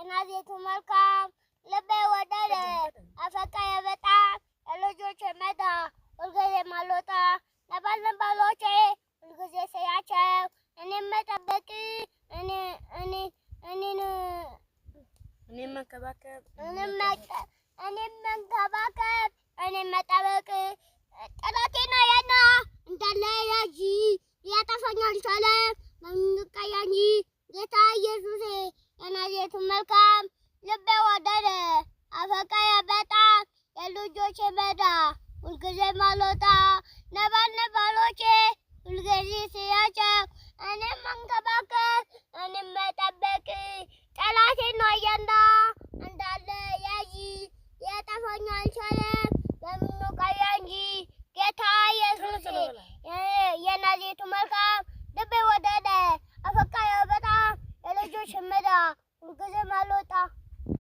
የናዝሬቱ መልካም ልቤ ወደደ አፈቀረ በጣም የልጆቼ መዳን ሁልጊዜ ማልወጣ ነበልባሎቼ ሁልጊዜ ስያቸው እኔን መጠበቅ እኔን መንከባከብ እኔን መጠበቅ ጠላቴና ያና እንዳለ ያጂ ሊያጠፋኝ አልቻለም። መንቀያኝ ጌታ ኢየሱሴ የናዝሬቱ መልካም ልቤ ወደደ አፈቀረ በጣም የልጆቼ መዳን ሁልጊዜ ማልወጣ ነበልባሎቼ ሁልጊዜ ስያቸው እኔን መንከባከብ እኔን መጠበቅ